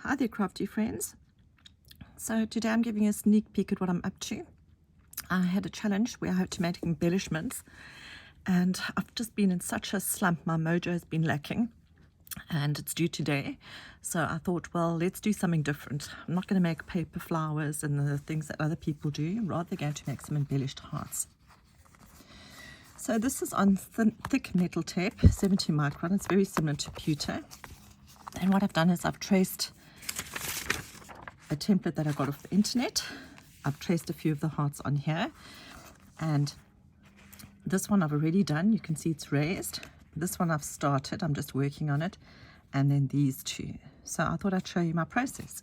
Hi there, crafty friends. So today I'm giving you a sneak peek at what I'm up to. I had a challenge where I had to make embellishments, and I've just been in such a slump. My mojo has been lacking, and it's due today. So I thought, well, let's do something different. I'm not going to make paper flowers and the things that other people do. I'm rather going to make some embellished hearts. So this is on thick metal tape, 70 micron. It's very similar to pewter. And what I've done is I've traced a template that I got off the internet. I've traced a few of the hearts on here, and this one I've already done. You can see it's raised. This one I've started, I'm just working on it, and then these two. So I thought I'd show you my process.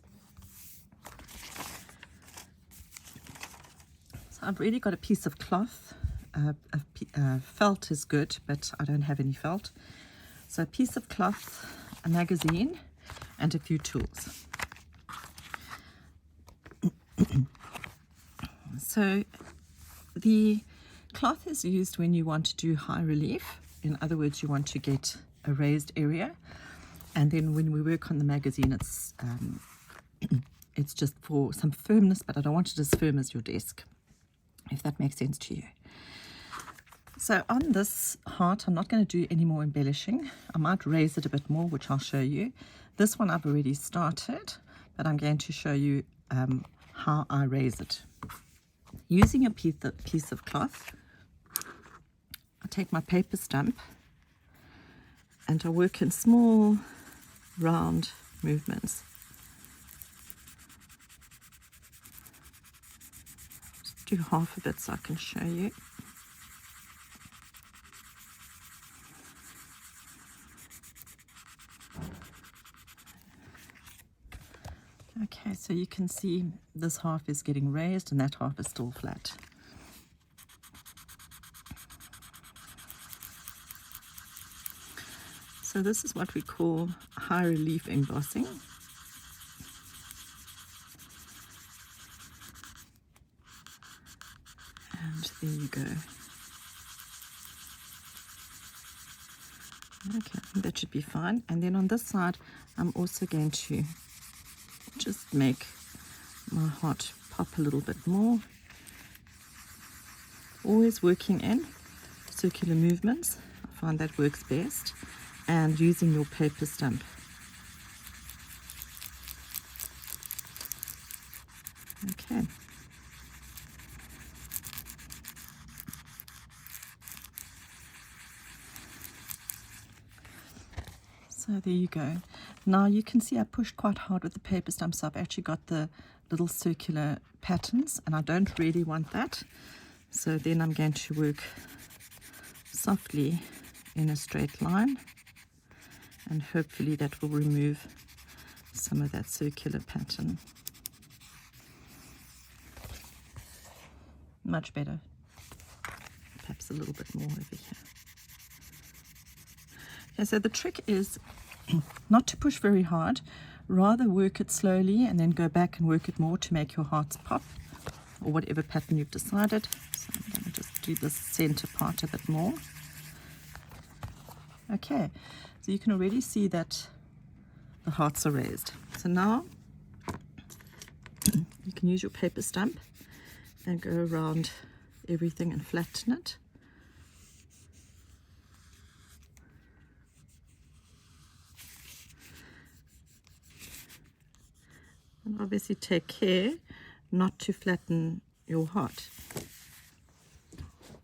So I've really got a piece of cloth. Felt is good, but I don't have any felt. So a piece of cloth, a magazine, and a few tools. So the cloth is used when you want to do high relief. In other words, you want to get a raised area. And then when we work on the magazine, it's just for some firmness, but I don't want it as firm as your desk, if that makes sense to you. So on this heart, I'm not going to do any more embellishing. I might raise it a bit more, which I'll show you. This one I've already started, but I'm going to show you how I raise it. Using a piece of cloth, I take my paper stump and I work in small round movements. Just do half of it so I can show you. Okay, so you can see this half is getting raised and that half is still flat. So this is what we call high relief embossing. And there you go. Okay, that should be fine. And then on this side, I'm also going to just make my heart pop a little bit more. Always working in circular movements. I find that works best. And using your paper stump. Okay. So there you go. Now you can see I pushed quite hard with the paper stump, so I've actually got the little circular patterns, and I don't really want that. So then I'm going to work softly in a straight line, and hopefully that will remove some of that circular pattern. Much better. Perhaps a little bit more over here. Okay, so the trick is not to push very hard, rather work it slowly and then go back and work it more to make your hearts pop, or whatever pattern you've decided. So I'm going to just do this center part a bit more. Okay, so you can already see that the hearts are raised. So now you can use your paper stump and go around everything and flatten it. And obviously take care not to flatten your heart,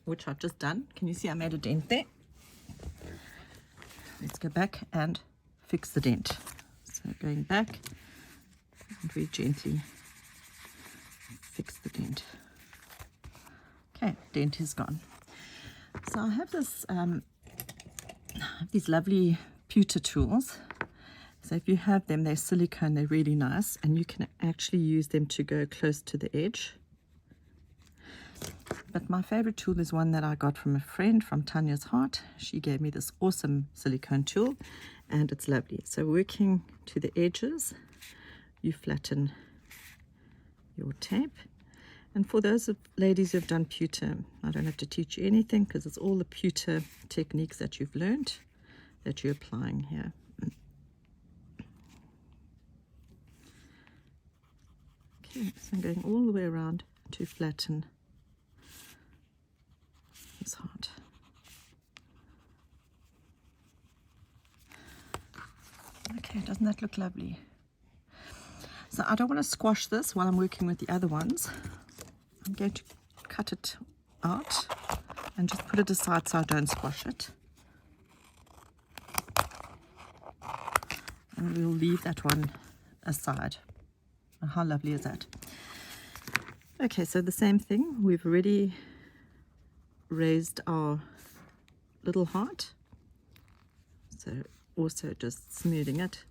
which I've just done. Can you see I made a dent there? Let's go back and fix the dent. So going back and very gently fix the dent. Okay, dent is gone. So I have this these lovely pewter tools. So if you have them, they're silicone, they're really nice, and you can actually use them to go close to the edge. But my favorite tool is one that I got from a friend from Tanya's Heart. She gave me this awesome silicone tool, and it's lovely. So working to the edges, you flatten your tape. And for those ladies who've done pewter, I don't have to teach you anything because it's all the pewter techniques that you've learned that you're applying here. I'm going all the way around to flatten his heart. Okay, doesn't that look lovely? So I don't want to squash this while I'm working with the other ones. I'm going to cut it out and just put it aside so I don't squash it. And we'll leave that one aside. How lovely is that? Okay, so the same thing. We've already raised our little heart. So also just smoothing it.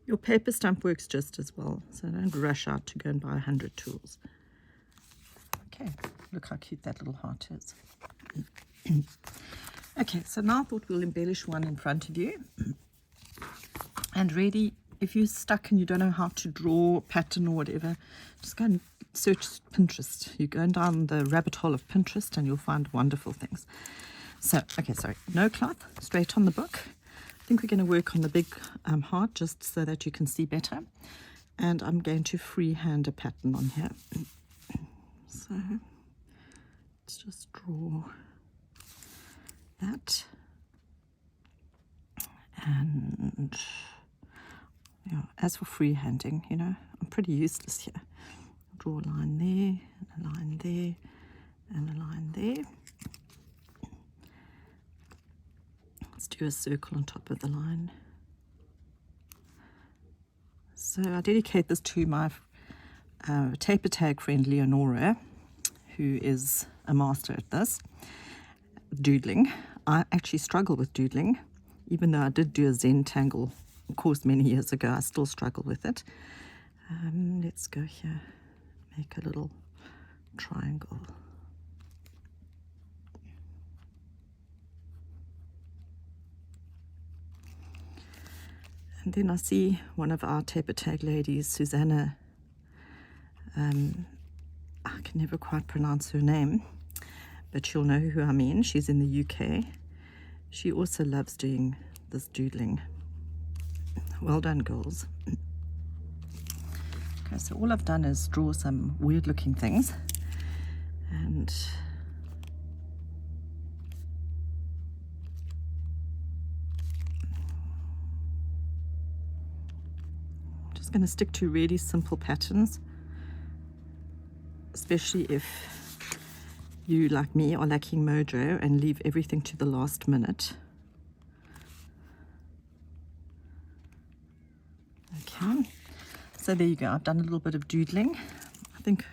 Your paper stump works just as well, so don't rush out to go and buy 100 tools. Okay, look how cute that little heart is. Okay, so now I thought we'll embellish one in front of you. And really, if you're stuck and you don't know how to draw a pattern or whatever, just go and search Pinterest. You're going down the rabbit hole of Pinterest and you'll find wonderful things. So, okay, sorry, no cloth, straight on the book. I think we're going to work on the big heart just so that you can see better. And I'm going to freehand a pattern on here. So let's just draw that. And yeah, as for freehanding, you know, I'm pretty useless here. Draw a line there, and a line there, and a line there. Let's do a circle on top of the line. So I dedicate this to my taper tag friend Leonora, who is a master at this, doodling. I actually struggle with doodling. Even though I did do a Zen tangle course many years ago, I still struggle with it. Let's go here, make a little triangle. And then I see one of our taper tag ladies, Susanna, I can never quite pronounce her name, but you'll know who I mean. She's in the UK. She also loves doing this doodling. Well done, girls. Okay, so all I've done is draw some weird looking things. And I'm just going to stick to really simple patterns, especially if you, like me, are lacking mojo and leave everything to the last minute. Okay, so there you go. I've done a little bit of doodling. I think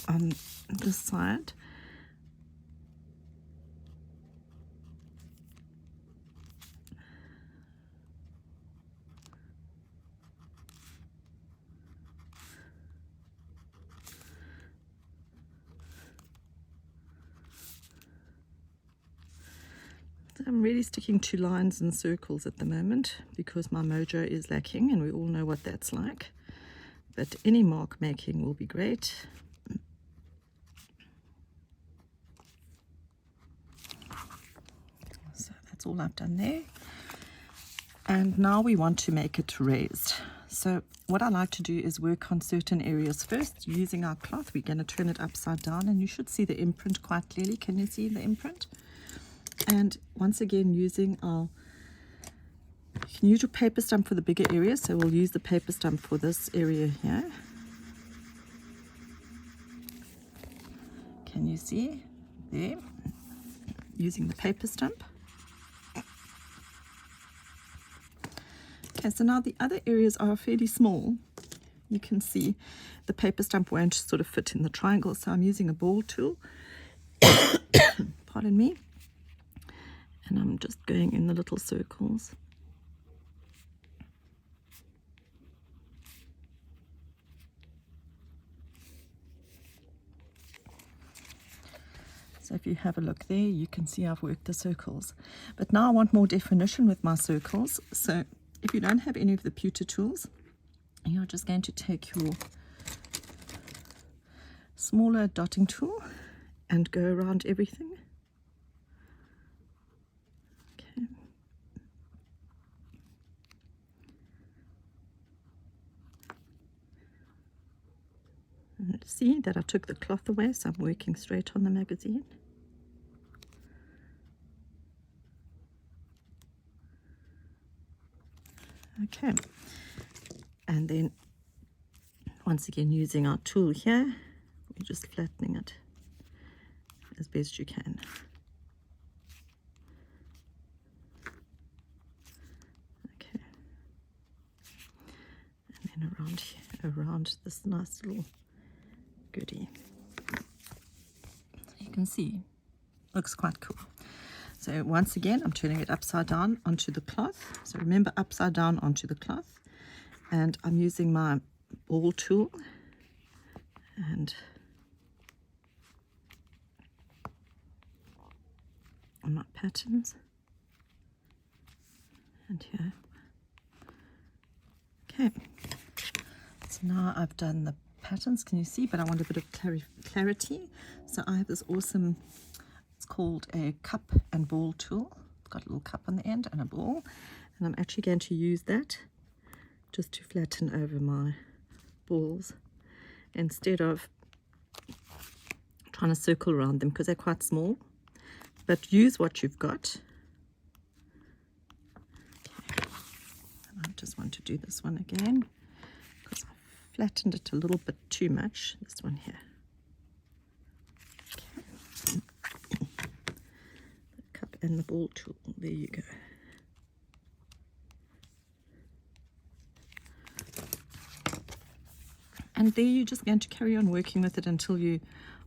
on this side. I'm really sticking to lines and circles at the moment because my mojo is lacking, and we all know what that's like. But any mark making will be great. So that's all I've done there. And now we want to make it raised. So what I like to do is work on certain areas first. Using our cloth, we're going to turn it upside down, and you should see the imprint quite clearly. Can you see the imprint? And once again, using our, you can use your paper stump for the bigger area, so we'll use the paper stump for this area here. Can you see there? Using the paper stump. Okay, so now the other areas are fairly small. You can see the paper stump won't sort of fit in the triangle, so I'm using a ball tool. Pardon me. And I'm just going in the little circles. So if you have a look there, you can see I've worked the circles. But now I want more definition with my circles. So if you don't have any of the pewter tools, you're just going to take your smaller dotting tool and go around everything. And see that I took the cloth away, so I'm working straight on the magazine. Okay, and then once again using our tool here, we're just flattening it as best you can. Okay, and then around here, around this nice little goodie. So you can see, looks quite cool. So once again, I'm turning it upside down onto the cloth. So remember, upside down onto the cloth. And I'm using my ball tool and on my patterns. And here. Okay. So now I've done the patterns, can you see? But I want a bit of clarity. So I have this awesome, it's called a cup and ball tool. It's got a little cup on the end and a ball. And I'm actually going to use that just to flatten over my balls instead of trying to circle around them because they're quite small. But use what you've got. Okay. And I just want to do this one again because I flattened it a little bit too much. This one here. Okay. The cup and the ball tool. There you go. And there you're just going to carry on working with it until you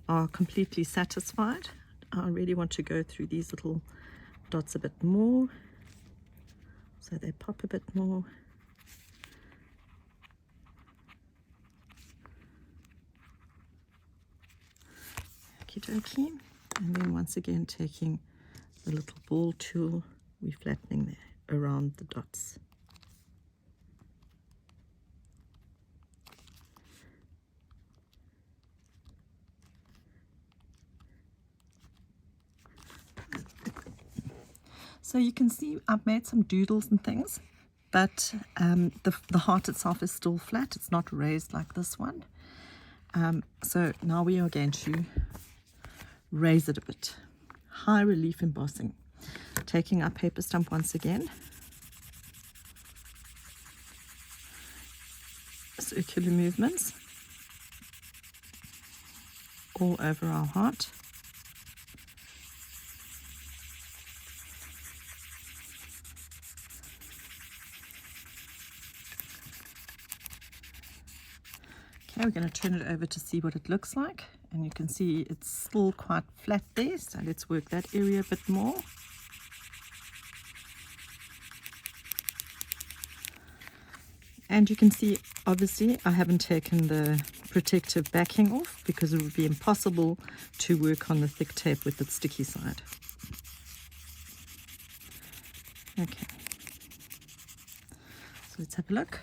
are completely satisfied. I really want to go through these little dots a bit more so they pop a bit more. Okie dokie. And then once again taking the little ball tool, we're flattening there around the dots. So you can see I've made some doodles and things, but the heart itself is still flat. It's not raised like this one. So now we are going to raise it a bit. High relief embossing. Taking our paper stump once again. Circular movements all over our heart. Okay, we're going to turn it over to see what it looks like, and you can see it's still quite flat there, so let's work that area a bit more. And you can see obviously I haven't taken the protective backing off because it would be impossible to work on the thick tape with its sticky side. Okay, so let's have a look.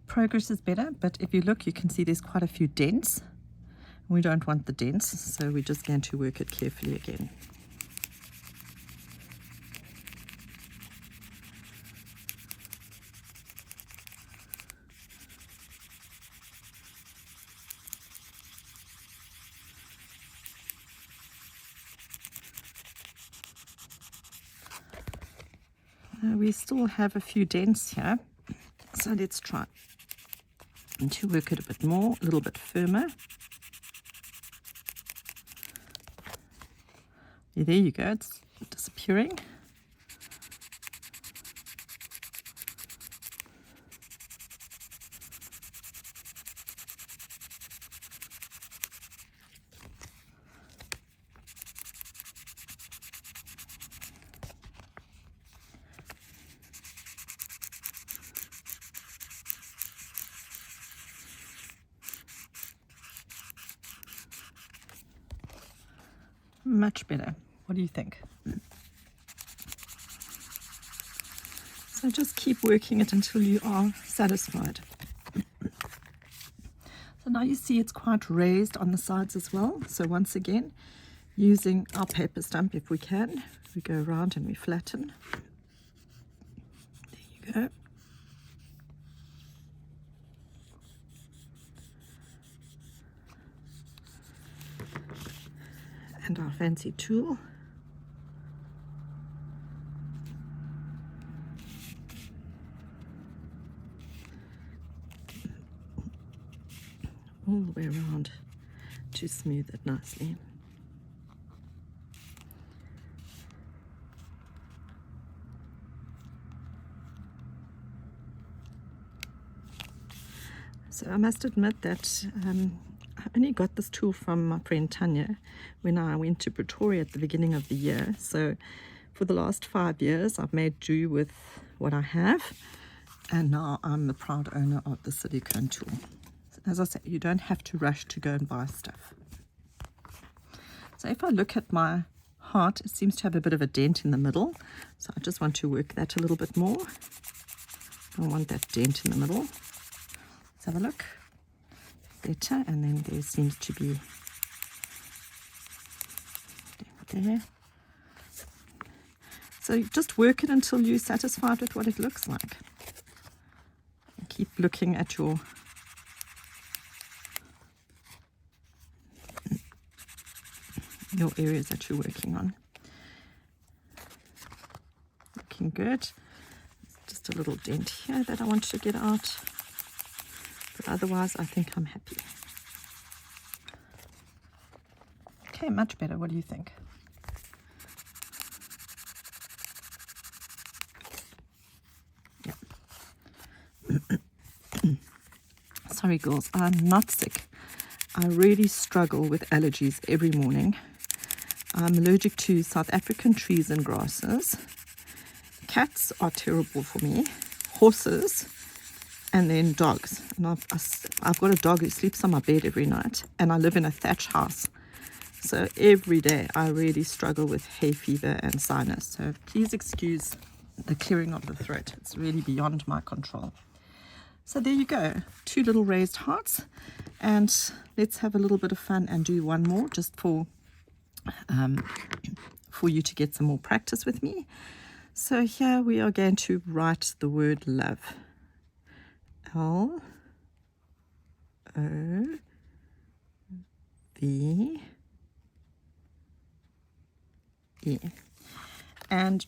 Progress is better, but if you look, you can see there's quite a few dents. We don't want the dents, so we're just going to work it carefully again. We still have a few dents here, so let's try to work it a bit more, a little bit firmer. Yeah, there you go, it's disappearing. Much better. What do you think? So just keep working it until you are satisfied. So now you see it's quite raised on the sides as well. So once again, using our paper stump if we can, we go around and we flatten. There you go. and our fancy tool. All the way around to smooth it nicely. So I must admit that I only got this tool from my friend Tanya when I went to Pretoria at the beginning of the year. So for the last 5 years, I've made do with what I have, and now I'm the proud owner of the silicone tool. As I say, you don't have to rush to go and buy stuff. So if I look at my heart, it seems to have a bit of a dent in the middle. So I just want to work that a little bit more. I want that dent in the middle. Let's have a look. Better, and then there seems to be there. So just work it until you're satisfied with what it looks like. Keep looking at your areas that you're working on. Looking good. Just a little dent here that I want to get out. But otherwise, I think I'm happy. Okay, much better. What do you think? Yeah. Sorry, girls, I'm not sick. I really struggle with allergies every morning. I'm allergic to South African trees and grasses. Cats are terrible for me. Horses. And then dogs. And I've got a dog who sleeps on my bed every night, and I live in a thatch house. So every day I really struggle with hay fever and sinus. So please excuse the clearing of the throat. It's really beyond my control. So there you go, 2 little raised hearts. And let's have a little bit of fun and do one more just for you to get some more practice with me. So here we are going to write the word love. L-O-V-E. And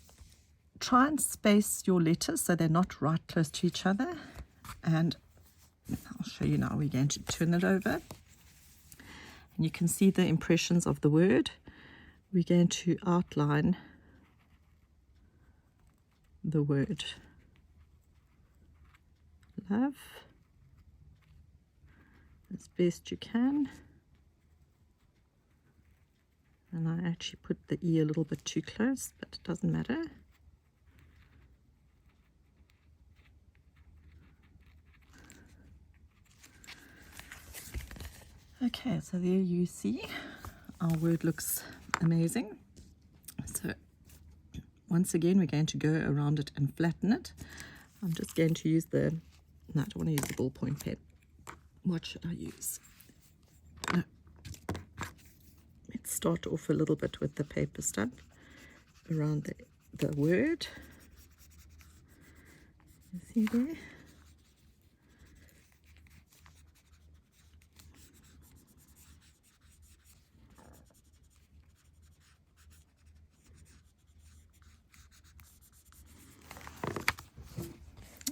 try and space your letters so they're not right close to each other. And I'll show you now. We're going to turn it over. And you can see the impressions of the word. We're going to outline the word love as best you can. And I actually put the E a little bit too close, but it doesn't matter. Okay, so there you see our word looks amazing. So once again, we're going to go around it and flatten it. I'm just going to use no, I don't want to use the ballpoint pen. What should I use? No. Let's start off a little bit with the paper stump around the word. You see there?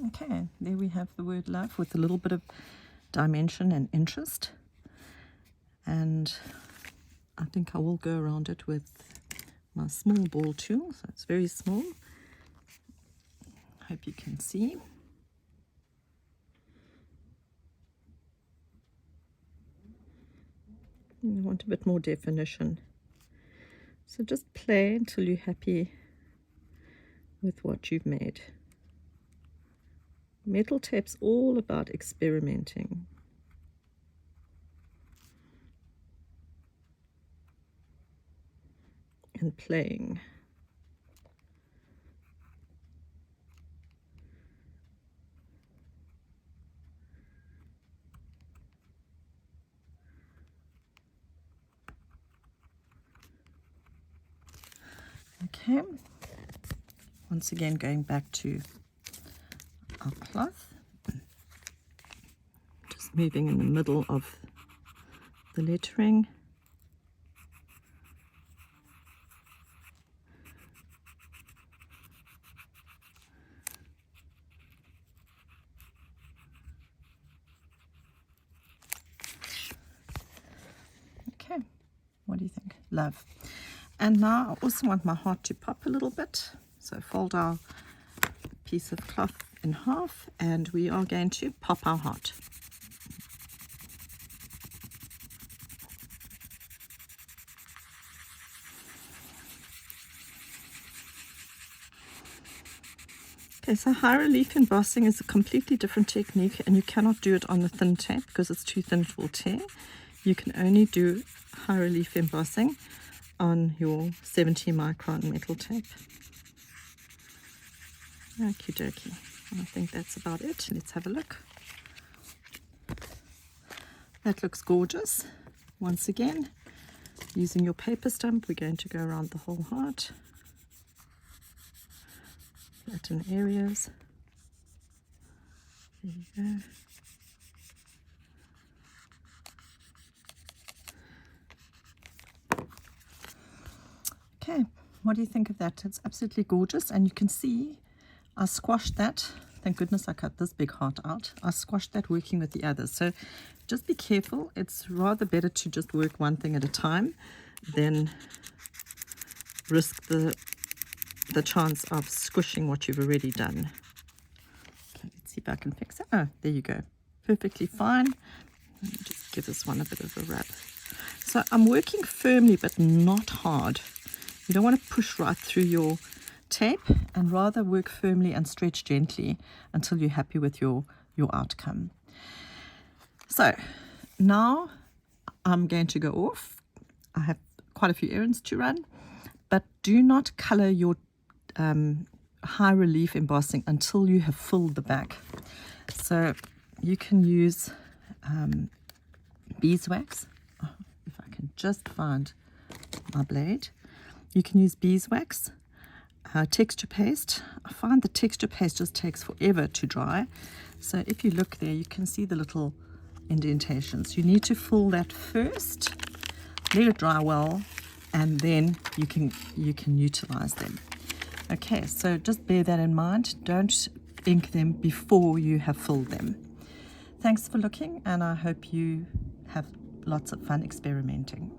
Okay, there we have the word love with a little bit of dimension and interest. And I think I will go around it with my small ball tool. So it's very small. Hope you can see. You want a bit more definition. So just play until you're happy with what you've made. Metal tape's all about experimenting. And playing. Okay, once again going back to our cloth, just moving in the middle of the lettering. What do you think? Love. And now I also want my heart to pop a little bit. So fold our piece of cloth in half and we are going to pop our heart. Okay, so high relief embossing is a completely different technique and you cannot do it on the thin tape because it's too thin, it will tear. You can only do high relief embossing on your 70 micron metal tape. Okie dokie. I think that's about it. Let's have a look. That looks gorgeous. Once again, using your paper stump, we're going to go around the whole heart. Flatten areas. There you go. Okay, what do you think of that? It's absolutely gorgeous, and you can see I squashed that. Thank goodness I cut this big heart out. I squashed that working with the others. So just be careful. It's rather better to just work one thing at a time than risk the chance of squishing what you've already done. Okay, let's see if I can fix it. Oh, there you go. Perfectly fine. Let me just give this one a bit of a rub. So I'm working firmly but not hard. You don't want to push right through your tape and rather work firmly and stretch gently until you're happy with your outcome. So now I'm going to go off. I have quite a few errands to run, but do not color your high relief embossing until you have filled the back. So you can use beeswax. Oh, if I can just find my blade. You can use beeswax, texture paste. I find the texture paste just takes forever to dry. So if you look there, you can see the little indentations. You need to fill that first, let it dry well, and then you can utilize them. Okay, so just bear that in mind. Don't ink them before you have filled them. Thanks for looking, and I hope you have lots of fun experimenting.